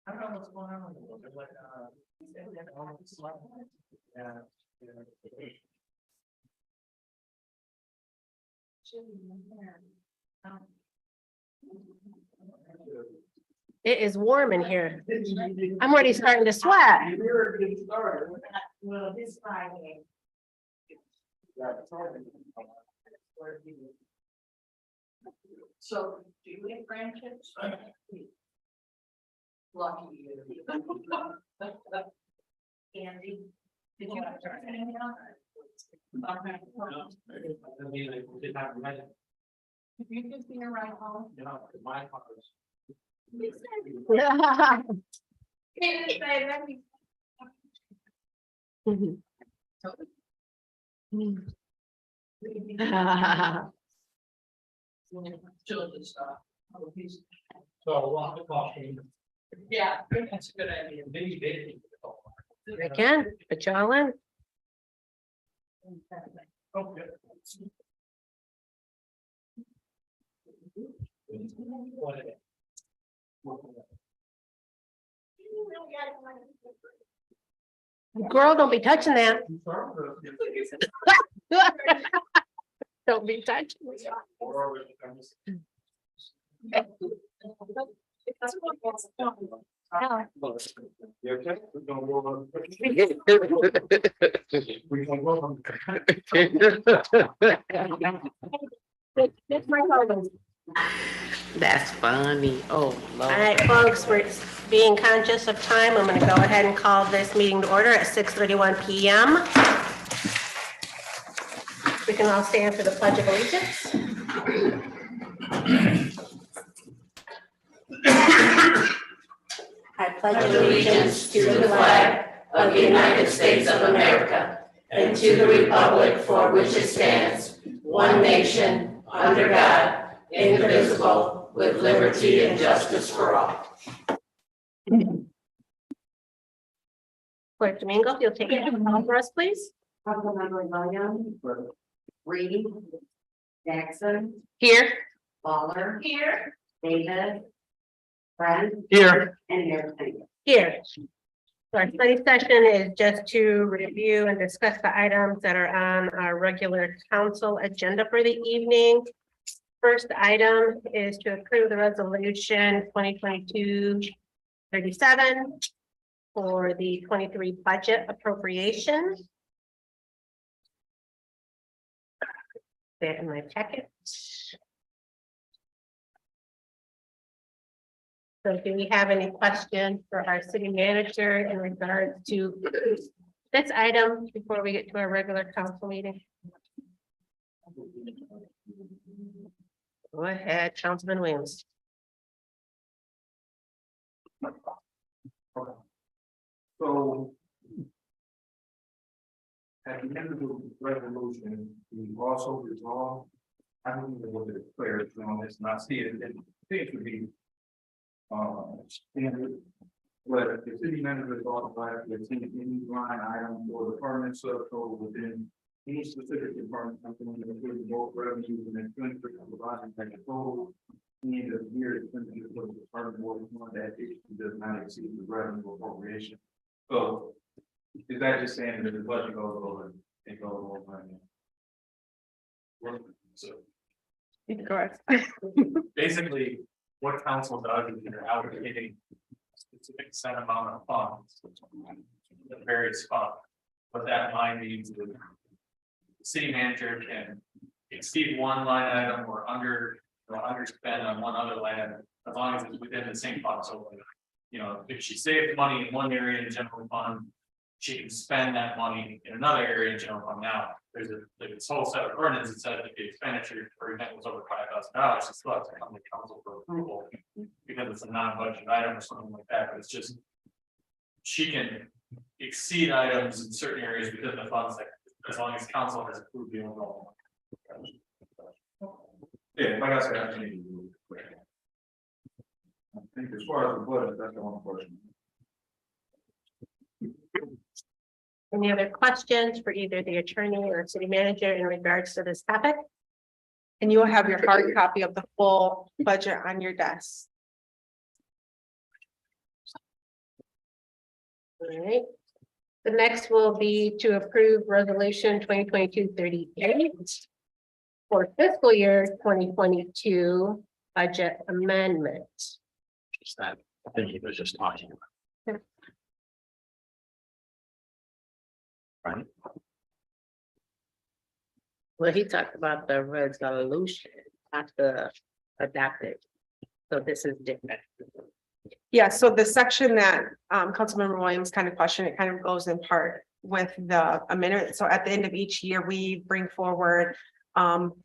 I don't know what's going on with it. Like, It is warm in here. I'm already starting to sweat. Well, this Friday. So, do you eat grandkids? Lucky you. Andy, did you have anything else? If you just be around home. My cars. Children stuff. So a lot of coffee. Yeah, that's a good idea. Maybe they. I can put y'all in. Okay. Girl, don't be touching that. Don't be touching. You okay? We're gonna go on. That's my husband. That's funny. Oh, All Lord. right, folks, we're being conscious of time. I'm going to go ahead and call this meeting to order at 6:31 p.m. We can all stand for the Pledge of Allegiance. I pledge allegiance to the flag of the United States of America and to the republic for which it stands, one nation, under God, indivisible, with liberty and justice for all. Clerk Domingo, if you'll take it for us, please. Councilmember Williams. Reed. Jackson. Here. Lawler. Here. Davis. Friend. Here. And Mayor Snyder. Here. So our study session is just to review and discuss the items that are on our regular council agenda for the evening. First item is to approve the resolution 2022-37 for the 23 budget appropriation. That in my packet. So do we have any questions for our city manager in regards to this item before we get to our regular council meeting? Go ahead, Councilman Williams. So. At the end of the resolution, we also resolve. I don't know what the clarity on this, and I see it, and it would be. Standard. But the city manager is authorized to attend any line item or department subtotal within any specific department, including both revenues and expenditures providing that the total. End of year expenditure for the department or one that it does not exceed the revenue appropriation. So. Is that just saying that the budget goes over, it goes over? So Correct. basically, what council does is they're allocating a specific set amount of funds. The various funds. What that line means is the city manager can exceed one line item or underspend on one other line item, as long as it's within the same fund. So, if she saved money in one area in the general fund, she can spend that money in another area in general fund. Now, there's this whole set of ordinances that says if the expenditure for event was over $5,000, she still has to come to council for approval because it's a non-budget item or something like that. But it's just she can exceed items in certain areas within the funds, like as long as council has approved the overall. Yeah, like I said, I think as far as the budget, that's the one question. Any other questions for either the attorney or city manager in regards to this topic? And you will have your hard copy of the full budget on your desk. All right. The next will be to approve resolution 2022-38 for fiscal year 2022 budget amendment. Just that, I think he was just talking about. Right? Well, he talked about the resolution, not the adopted. So this is different. Yeah, so the section that Councilmember Williams kind of questioned, it kind of goes in part with the amendment. So at the end of each year, we bring forward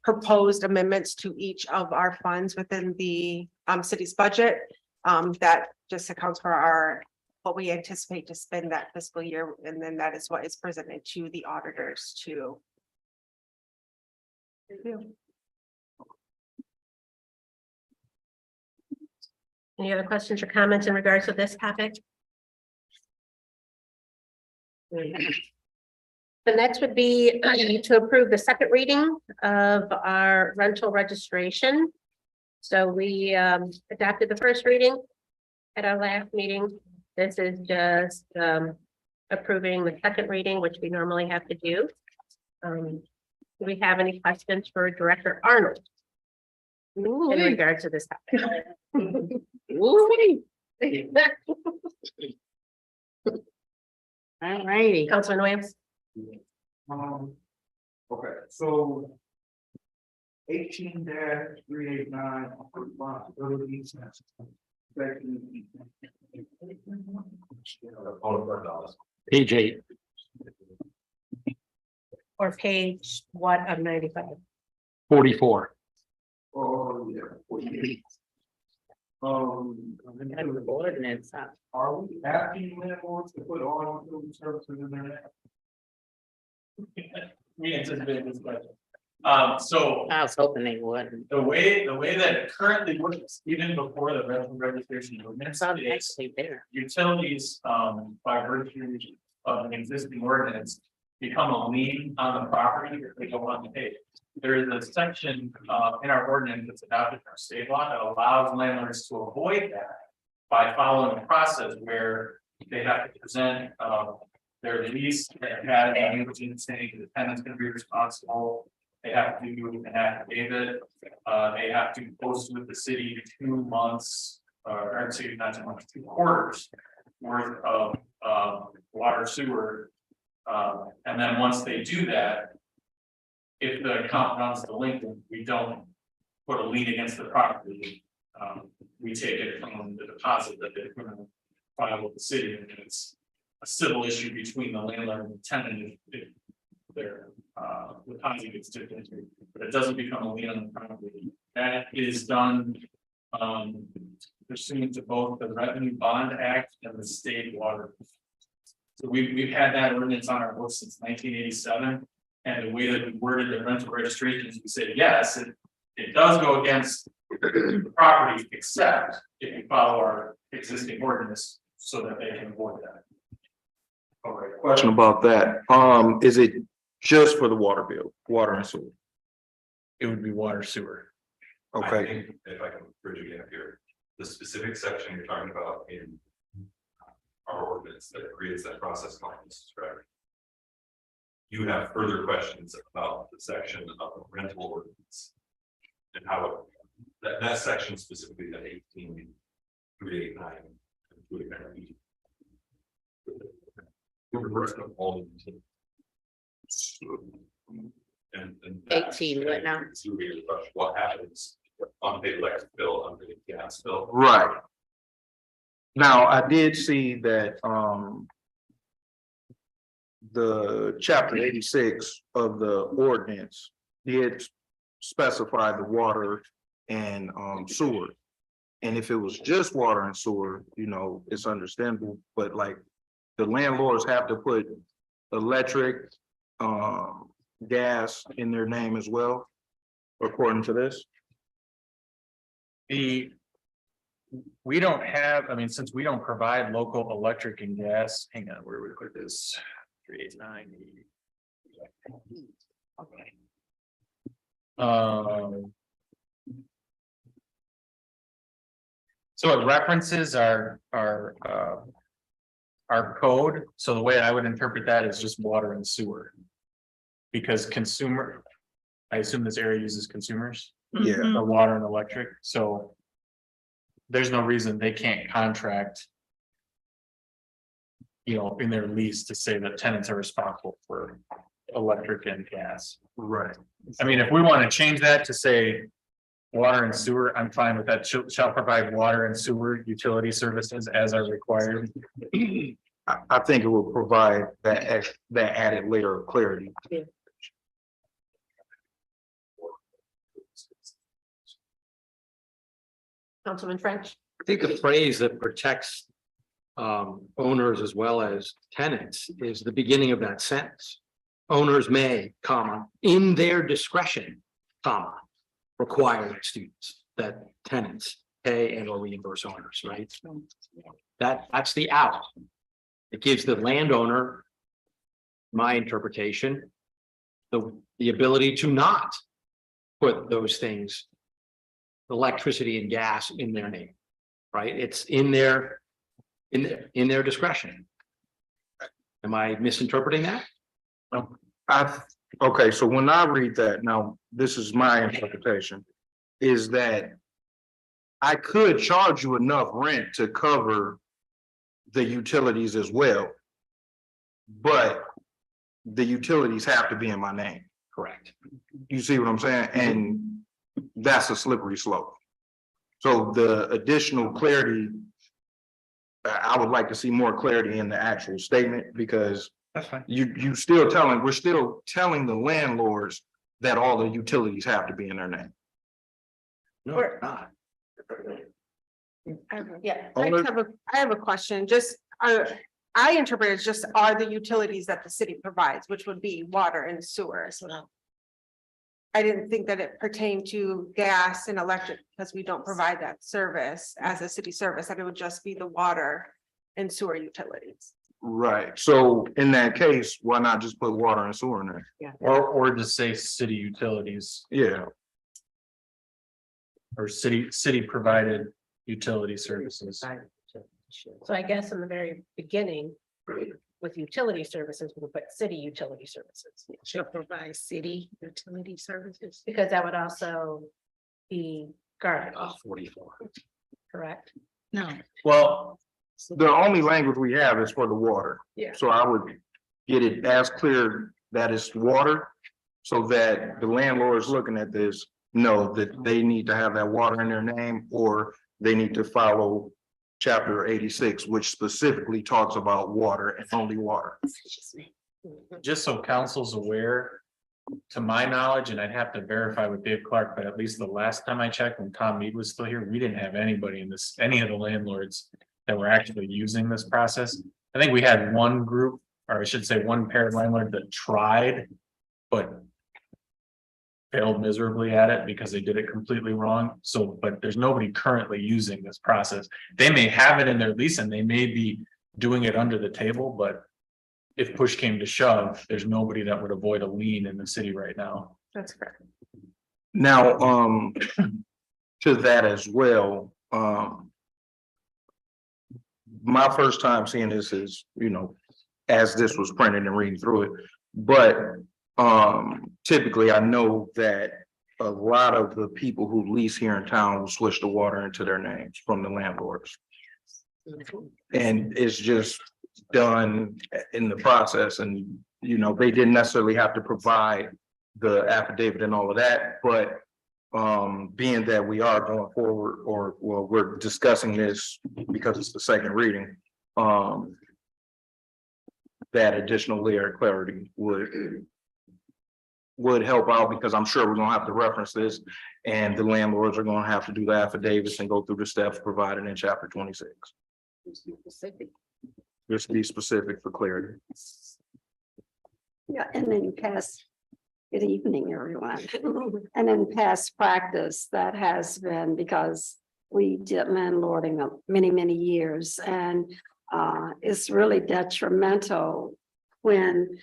proposed amendments to each of our funds within the city's budget. That just accounts for our, what we anticipate to spend that fiscal year, and then that is what is presented to the auditors to review. Any other questions or comments in regards to this topic? The next would be to approve the second reading of our rental registration. So we adopted the first reading at our last meeting. This is just approving the second reading, which we normally have to do. Do we have any questions for Director Arnold in regards to this topic? All righty. Councilman Williams? Okay, so 18-389 responsibilities. Page 8. Or page what of 95? 44. Oh, yeah. And the ordinance, Are we asking landlords to put all utility services in there? We anticipate this question. So I was hoping they wouldn't. the way that it currently works, even before the rental registration ordinance, It's all is actually there. utilities, by virtue of an existing ordinance, become a lien on the property if they don't want to pay. There is a section in our ordinance that's adopted from state law that allows landlords to avoid that by following a process where they have to present their lease that had language in saying the tenant's going to be responsible. They have to do an affidavit. They have to post with the city 2 months, or excuse me, not 2 months, 2 quarters worth of water sewer. And then once they do that, if the account runs delinquent, we don't put a lien against the property. We take it from the deposit that they're going to file with the city, and it's a civil issue between the landlord and the tenant if their deposit gets dipped into, but it doesn't become a lien on the property. That is done pursuant to both the Revenue Bond Act and the state water. So we've had that ordinance on our books since 1987. And the way that we worded the rental registrations, we said, yes, it does go against the property, except if you follow our existing ordinance so that they can avoid that. All right. Question about that. Is it just for the water bill, water and sewer? It would be water sewer. I Okay, think if I can bridge again here, the specific section you're talking about in our ordinance that creates that process called described. You have further questions about the section of the rental ordinance and how that section specifically, that 18-389. All and 18 what now? What happens on the electric bill, on the gas bill? right. Now, I did see that, the chapter 86 of the ordinance did specify the water and sewer. And if it was just water and sewer, you know, it's understandable, but like the landlords have to put electric, gas in their name as well, according to this. We don't have, I mean, since we don't provide local electric and gas, hang on, where we put this? 389. Okay. So it references our our code, so the way I would interpret that is just water and sewer. Because consumer, I assume this area uses consumers, Yeah, or water and electric, so. There's no reason they can't contract. You know, in their lease to say that tenants are responsible for electric and gas. right. I mean, if we want to change that to say. Water and sewer, I'm fine with that, shall provide water and sewer utility services as are required. I think it will provide that added layer of clarity. Councilman French? I think the phrase that protects owners as well as tenants is the beginning of that sentence. Owners may, comma, in their discretion, comma, require that students, that tenants pay and or reimburse owners, right? That's the out. It gives the landowner, my interpretation, the ability to not put those things, electricity and gas in their name, right? It's in their discretion. Am I misinterpreting that? Okay, so when I read that, now, this is my interpretation, is that I could charge you enough rent to cover the utilities as well. But the utilities have to be in my name. Correct. You see what I'm saying? And that's a slippery slope. So the additional clarity, I would like to see more clarity in the actual statement, because That's fine. we're still telling the landlords that all the utilities have to be in their name. No, it's not. Yeah. I have a question, just, I interpret it as just are the utilities that the city provides, which would be water and sewer. I didn't think that it pertained to gas and electric, because we don't provide that service as a city service, that it would just be the water and sewer utilities. Right, so in that case, why not just put water and sewer in there? Or just say city utilities Yeah, or city provided utility services. So I guess in the very beginning, with utility services, we'll put city utility services. Shall provide city utility services. Because that would also be garbage, 44. correct? No. Well, the only language we have is for the water. Yeah. So I would get it as clear that it's water, so that the landlords looking at this know that they need to have that water in their name, or they need to follow chapter 86, which specifically talks about water and only water. just so council's aware, to my knowledge, and I'd have to verify with Dave Clark, but at least the last time I checked, when Tom Mead was still here, we didn't have anybody in this, any of the landlords that were actually using this process. I think we had one group, or I should say one pair of landlord that tried, but failed miserably at it because they did it completely wrong. So, but there's nobody currently using this process. They may have it in their lease and they may be doing it under the table, but if push came to shove, there's nobody that would avoid a lien in the city right now. That's correct. Now, to that as well, my first time seeing this is, as this was printed and reading through it, but typically I know that a lot of the people who lease here in town will switch the water into their names from the landlords. And it's just done in the process, and they didn't necessarily have to provide the affidavit and all of that, but being that we are going forward, we're discussing this because it's the second reading, that additional layer of clarity would help out, because I'm sure we're gonna have to reference this, and the landlords are gonna have to do the affidavits and go through the steps provided in chapter 26. Just to be specific for clarity. Yeah, and then good evening, everyone. And in past practice, that has been because we did landlording many, many years, and it's really detrimental when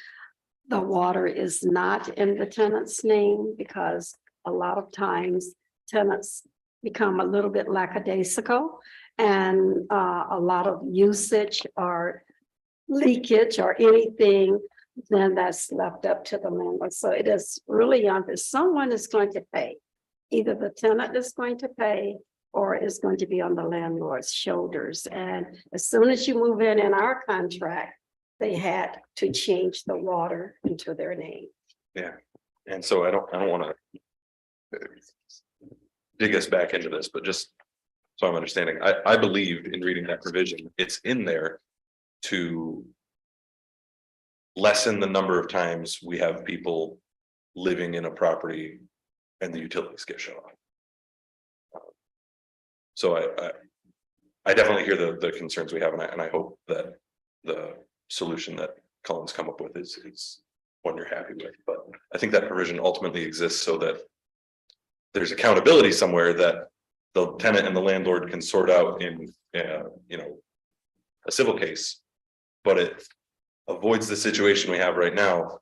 the water is not in the tenant's name, because a lot of times tenants become a little bit lackadaisical, and a lot of usage or leakage or anything, then that's left up to the landlord. So it is really on this, someone is going to pay. Either the tenant is going to pay or it's going to be on the landlord's shoulders. And as soon as you move in our contract, they had to change the water into their name. And so I don't want to dig us back into this, but just so I'm understanding, I believed in reading that provision, it's in there to lessen the number of times we have people living in a property and the utilities get shut off. So I definitely hear the concerns we have, and I hope that the solution that Colin's come up with is one you're happy with. But I think that provision ultimately exists so that there's accountability somewhere that the tenant and the landlord can sort out in a civil case, but it avoids the situation we have right now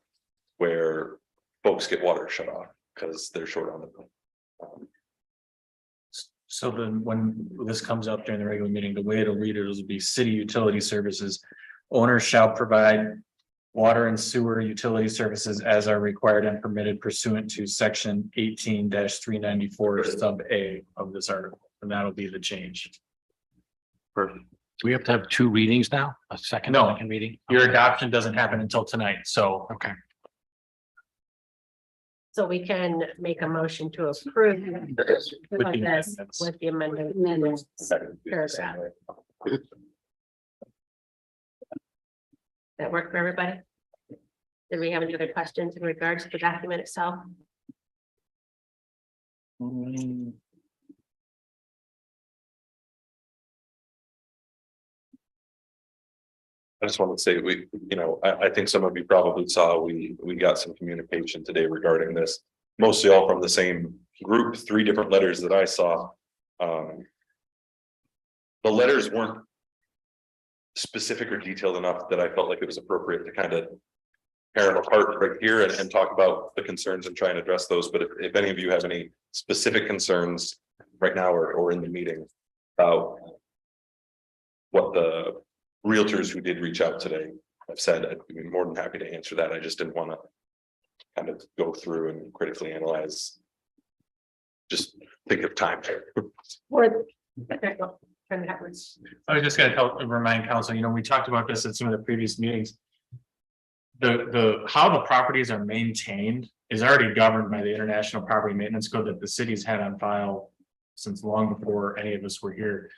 where folks get water shut off because they're short on the bill. So then when this comes up during the regular meeting, the way it'll read it will be city utility services. Owners shall provide water and sewer utility services as are required and permitted pursuant to section 18-394 sub A of this article. And that'll be the change. Perfect. Do we have to have two readings now? A second, No. second reading? Your adoption doesn't happen until tonight, so. Okay. So we can make a motion to approve With of the this amendments. with the amendment. Paragraph. That work for everybody? Did we have any other questions in regards to the document itself? I just want to say I think some of you probably saw we got some communication today regarding this, mostly all from the same group, 3 different letters that I saw. The letters weren't specific or detailed enough that I felt like it was appropriate to kind of tear them apart right here and talk about the concerns and try and address those. But if any of you have any specific concerns right now or in the meeting about what the realtors who did reach out today have said, I'd be more than happy to answer that. I just didn't want to kind of go through and critically analyze. Just think of time. Or. Okay, go. Turn that one. I was just gonna remind council, we talked about this at some of the previous meetings. The how the properties are maintained is already governed by the International Property Maintenance Code that the city's had on file since long before any of us were here.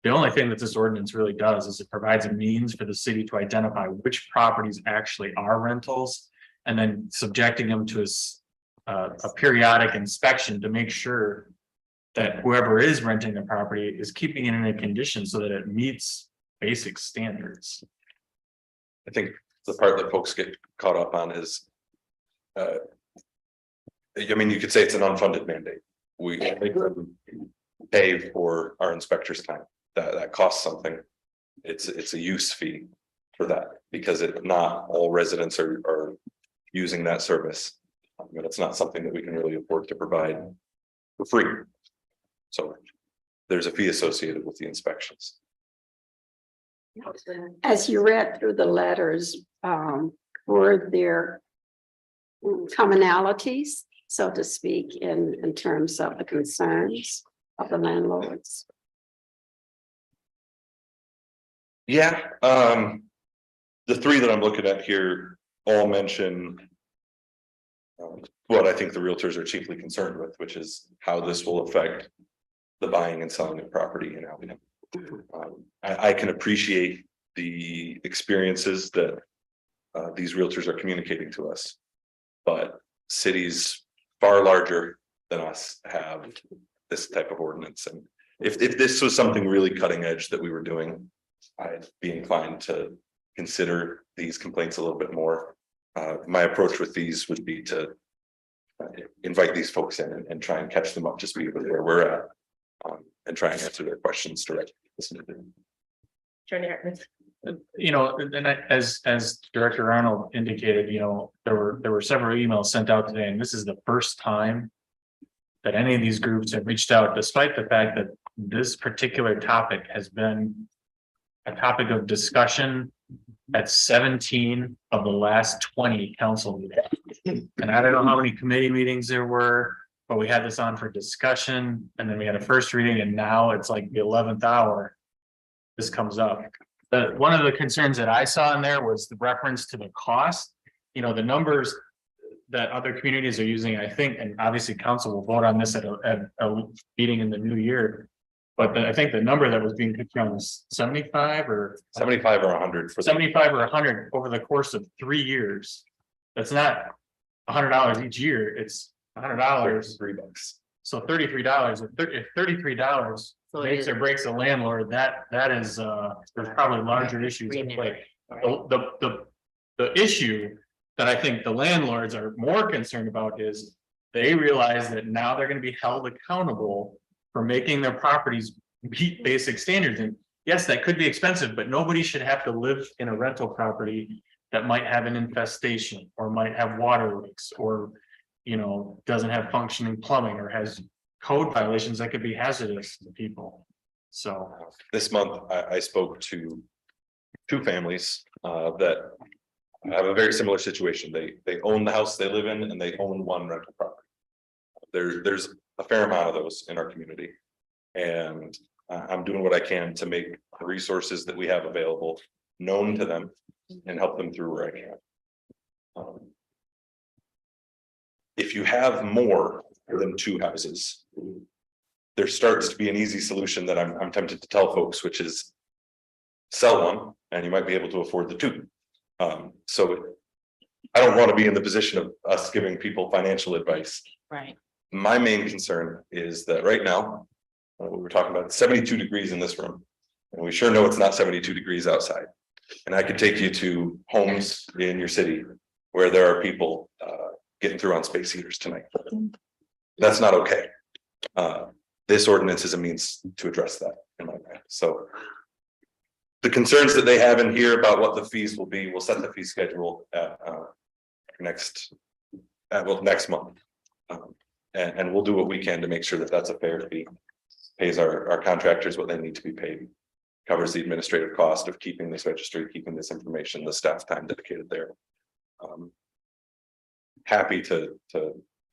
The only thing that this ordinance really does is it provides a means for the city to identify which properties actually are rentals and then subjecting them to a periodic inspection to make sure that whoever is renting the property is keeping it in a condition so that it meets basic standards. I think the part that folks get caught up on is, you could say it's an unfunded mandate. We pay for our inspectors' time. That costs something. It's a use fee for that because not all residents are using that service. But it's not something that we can really afford to provide for free. So there's a fee associated with the inspections. As you read through the letters, were there commonalities, so to speak, in terms of the concerns of the landlords? Yeah, the 3 that I'm looking at here all mention what I think the realtors are chiefly concerned with, which is how this will affect the buying and selling of property in Albion. I can appreciate the experiences that these realtors are communicating to us, but cities far larger than us have this type of ordinance. And if this was something really cutting edge that we were doing, I'd be inclined to consider these complaints a little bit more. My approach with these would be to invite these folks in and try and catch them up to speed with where we're at, and try and answer their questions directly. Attorney Hartman. And as Director Arnold indicated, there were several emails sent out today, and this is the first time that any of these groups have reached out, despite the fact that this particular topic has been a topic of discussion at 17 of the last 20 council meetings. And I don't know how many committee meetings there were, but we had this on for discussion, and then we had a first reading, and now it's like the 11th hour. This comes up. One of the concerns that I saw in there was the reference to the cost. You know, the numbers that other communities are using, I think, and obviously council will vote on this at a meeting in the new year. But I think the number that was being picked on was 75 or 75 or 100 for 75 or 100 over the course of 3 years. That's not $100 each year, it's $100. $3. So $33, if $33 So it makes is- or breaks a landlord, that is, there's probably larger issues in play. The issue that I think the landlords are more concerned about is they realize that now they're gonna be held accountable for making their properties meet basic standards. And yes, that could be expensive, but nobody should have to live in a rental property that might have an infestation or might have water leaks or, you know, doesn't have functioning plumbing or has code violations that could be hazardous to people. So, This month, I spoke to 2 families that have a very similar situation. They own the house they live in and they own 1 rental property. There's a fair amount of those in our community. And I'm doing what I can to make the resources that we have available known to them and help them through where I can. If you have more than 2 houses, there starts to be an easy solution that I'm tempted to tell folks, which is sell 1 and you might be able to afford the 2. So I don't want to be in the position of us giving people financial advice. Right. My main concern is that right now, we were talking about 72 degrees in this room, and we sure know it's not 72 degrees outside. And I could take you to homes in your city where there are people getting through on space heaters tonight. That's not okay. This ordinance is a means to address that in my mind. So the concerns that they have in here about what the fees will be, we'll set the fee schedule at next month. And we'll do what we can to make sure that that's a fair fee, pays our contractors what they need to be paid, covers the administrative cost of keeping this registry, keeping this information, the staff time dedicated there. Happy to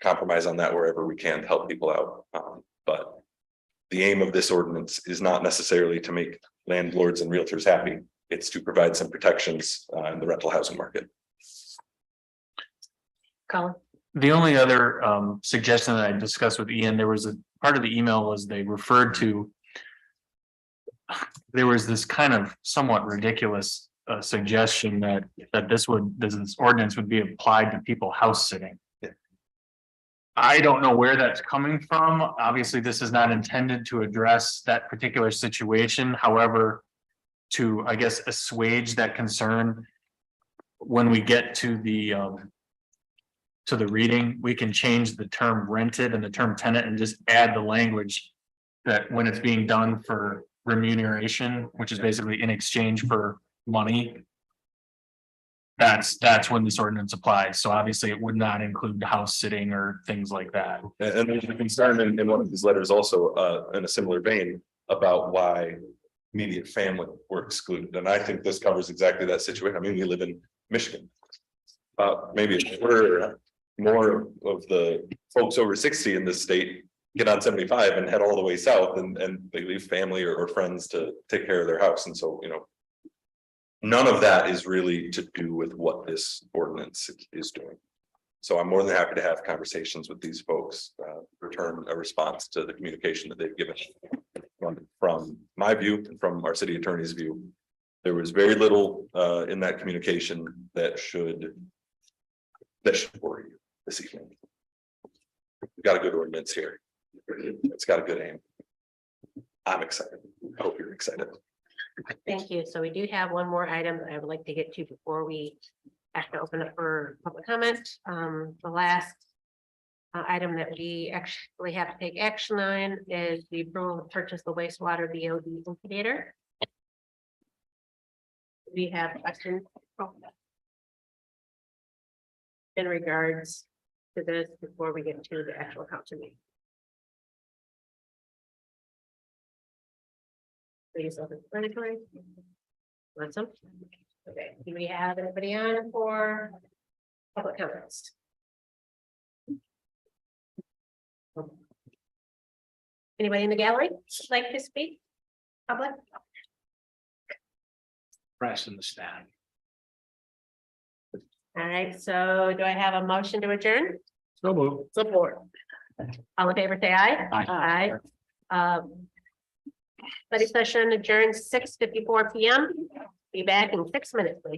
compromise on that wherever we can to help people out. But the aim of this ordinance is not necessarily to make landlords and realtors happy. It's to provide some protections in the rental housing market. Colin? the only other suggestion that I discussed with Ian, there was a part of the email was they referred to. There was this kind of somewhat ridiculous suggestion that this ordinance would be applied to people house sitting. I don't know where that's coming from. Obviously, this is not intended to address that particular situation. However, to, I guess, assuage that concern, when we get to the reading, we can change the term rented and the term tenant and just add the language that when it's being done for remuneration, which is basically in exchange for money, that's when this ordinance applies. So obviously it would not include house sitting or things like that. And there's a concern in one of these letters also in a similar vein about why immediate family were excluded. And I think this covers exactly that situation. I mean, we live in Michigan. Maybe a quarter more of the folks over 60 in this state get on 75 and head all the way south and they leave family or friends to take care of their house. And so, you know, none of that is really to do with what this ordinance is doing. So I'm more than happy to have conversations with these folks, return a response to the communication that they've given. From my view and from our city attorney's view, there was very little in that communication that should worry you this evening. We've got a good ordinance here. It's got a good aim. I'm excited. I hope you're excited. Thank you. So we do have one more item that I would like to get to before we have to open up for public comment. The last item that we actually have to take action on is the approval to purchase the wastewater BOD incubator. We have questions in regards to this before we get to the actual council meeting. Please, self-explanatory. Want some? Okay, do we have anybody on for public comments? Anybody in the gallery like to speak? Public? Press and the staff. All right, so do I have a motion to adjourn? So move. Support. All in favor, say aye. Aye. Aye. Study session adjourned 6:54 PM. Be back in 6 minutes, please.